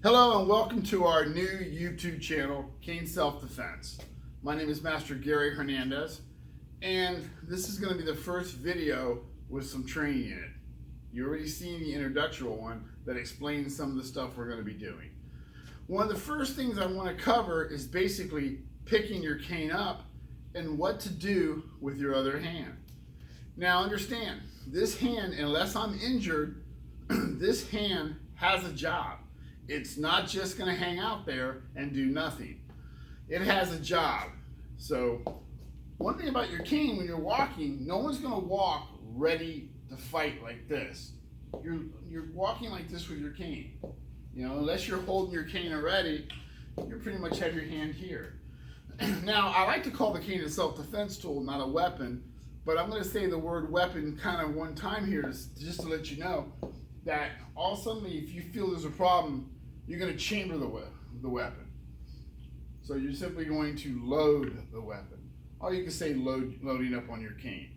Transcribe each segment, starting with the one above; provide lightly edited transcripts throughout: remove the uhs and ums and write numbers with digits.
Hello and welcome to our new YouTube channel, Cane Self-Defense. My name is Master Gary Hernandez, and this is going to be the first video with some training in it. You already seen the introductory one that explains some of the stuff we're going to be doing. One of the first things I want to cover is basically picking your cane up and what to do with your other hand. Now understand, this hand, unless I'm injured, this hand has a job. It's not just going to hang out there and do nothing. It has a job. So one thing about your cane, when you're walking, no one's going to walk ready to fight like this. You're walking like this with your cane. You know, unless you're holding your cane already, you pretty much have your hand here. Now, I like to call the cane a self-defense tool, not a weapon, but I'm going to say the word weapon kind of one time here just to let you know that all of a sudden, if you feel there's a problem, you're going to chamber the weapon. So you're simply going to load the weapon. Or you can say loading up on your cane.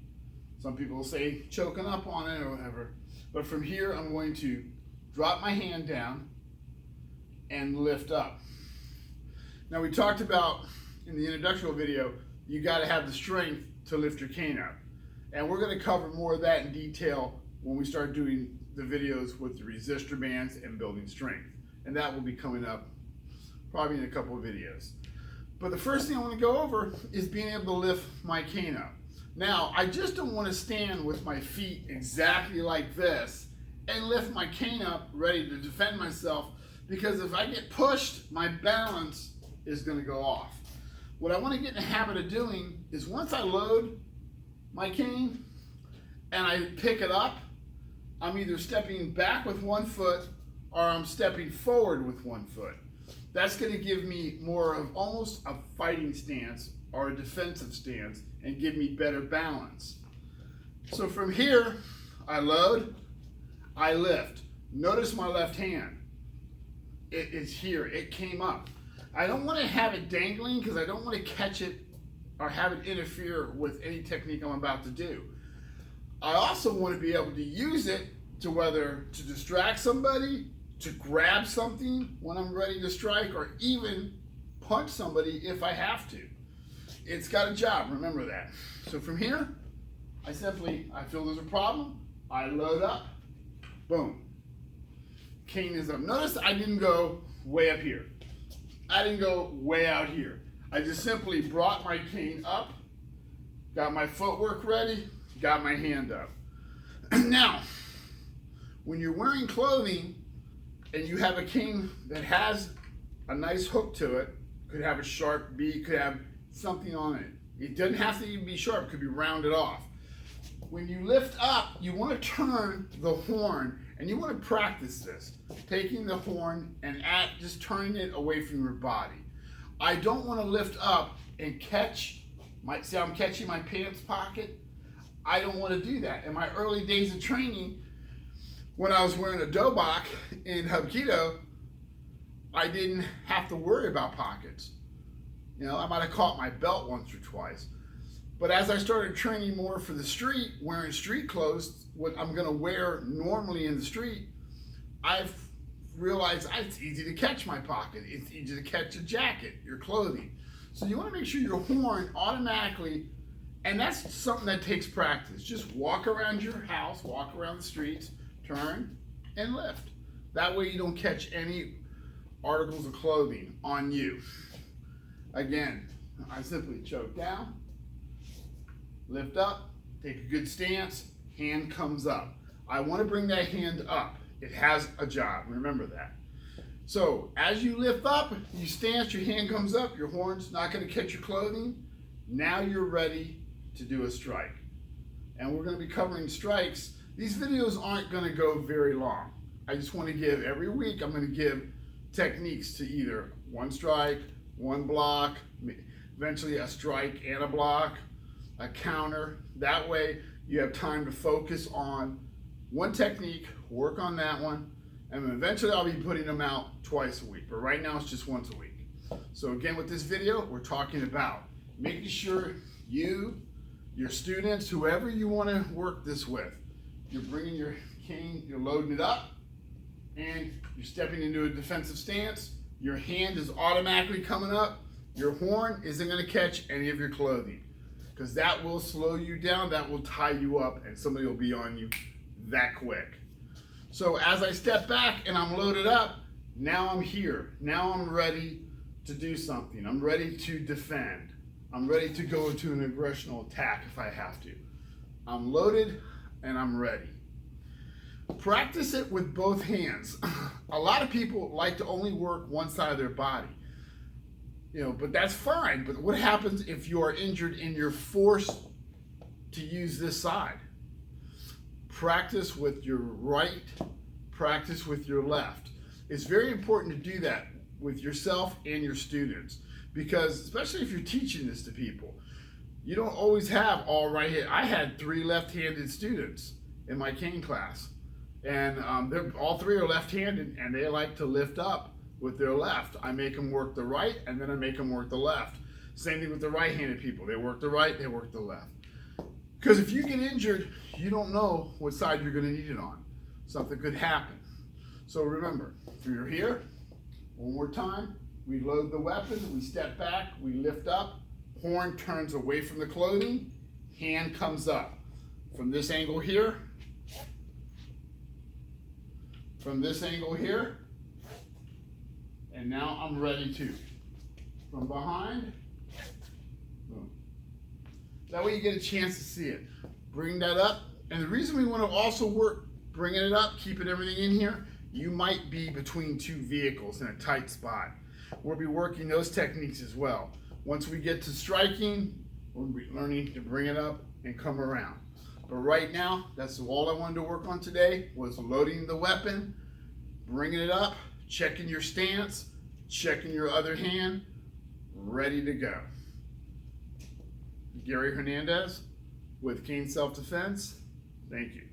Some people will say choking up on it or whatever. But from here, I'm going to drop my hand down and lift up. Now we talked about in the introductory video, you got to have the strength to lift your cane up. And we're going to cover more of that in detail when we start doing the videos with the resistor bands and building strength. And that will be coming up probably in a couple of videos. But the first thing I want to go over is being able to lift my cane up. Now, I just don't want to stand with my feet exactly like this and lift my cane up ready to defend myself, because if I get pushed, my balance is going to go off. What I want to get in the habit of doing is once I load my cane and I pick it up, I'm either stepping back with one foot or I'm stepping forward with one foot. That's going to give me more of almost a fighting stance or a defensive stance and give me better balance. So from here, I load, I lift. Notice my left hand. It is here, it came up. I don't want to have it dangling because I don't want to catch it or have it interfere with any technique I'm about to do. I also want to be able to use it to whether to distract somebody, to grab something when I'm ready to strike, or even punch somebody if I have to. It's got a job, remember that. So from here, I feel there's a problem, I load up, boom. Cane is up. Notice I didn't go way up here. I didn't go way out here. I just simply brought my cane up, got my footwork ready, got my hand up. Now, when you're wearing clothing and you have a cane that has a nice hook to it, could have a sharp beak, could have something on it. It doesn't have to even be sharp, it could be rounded off. When you lift up, you want to turn the horn, and you want to practice this, taking the horn and just turning it away from your body. I don't want to lift up and see how I'm catching my pants pocket? I don't want to do that. In my early days of training, when I was wearing a dobok in Hapkido, I didn't have to worry about pockets. You know, I might have caught my belt once or twice. But as I started training more for the street, wearing street clothes, what I'm going to wear normally in the street, I've realized it's easy to catch my pocket. It's easy to catch a jacket, your clothing. So you want to make sure your horn automatically, and that's something that takes practice. Just walk around your house, walk around the streets, turn and lift. That way you don't catch any articles of clothing on you. Again, I simply choke down, lift up, take a good stance, hand comes up. I want to bring that hand up. It has a job, remember that. So as you lift up, you stance, your hand comes up, your horn's not going to catch your clothing. Now you're ready to do a strike. And we're going to be covering strikes. These videos aren't going to go very long. I just want to give, every week I'm going to give techniques to either one strike, one block, eventually a strike and a block, a counter. That way you have time to focus on one technique, work on that one, and eventually I'll be putting them out twice a week. But right now it's just once a week. So again, with this video, we're talking about making sure you, your students, whoever you want to work this with, you're bringing your cane, you're loading it up, and you're stepping into a defensive stance. Your hand is automatically coming up. Your horn isn't going to catch any of your clothing because that will slow you down, that will tie you up, and somebody will be on you that quick. So as I step back and I'm loaded up, now I'm here. Now I'm ready to do something. I'm ready to defend. I'm ready to go into an aggressional attack if I have to. I'm loaded and I'm ready. Practice it with both hands. A lot of people like to only work one side of their body. But that's fine. But what happens if you are injured and you're forced to use this side? Practice with your right, practice with your left. It's very important to do that with yourself and your students, because especially if you're teaching this to people, you don't always have all right hand. I had 3 left-handed students in my cane class, and all 3 are left-handed, and they like to lift up with their left. I make them work the right, and then I make them work the left. Same thing with the right-handed people. They work the right, they work the left. Because if you get injured, you don't know what side you're going to need it on. Something could happen. So remember, if you're here, one more time, we load the weapon, we step back, we lift up, horn turns away from the clothing, hand comes up. From this angle here, from this angle here, and now I'm ready to. From behind, boom. That way you get a chance to see it. Bring that up, and the reason we want to also work bringing it up, keeping everything in here, you might be between 2 vehicles in a tight spot. We'll be working those techniques as well. Once we get to striking, we'll be learning to bring it up and come around. But right now, that's all I wanted to work on today, was loading the weapon, bringing it up, checking your stance, checking your other hand, ready to go. Gary Hernandez with Cane Self-Defense. Thank you.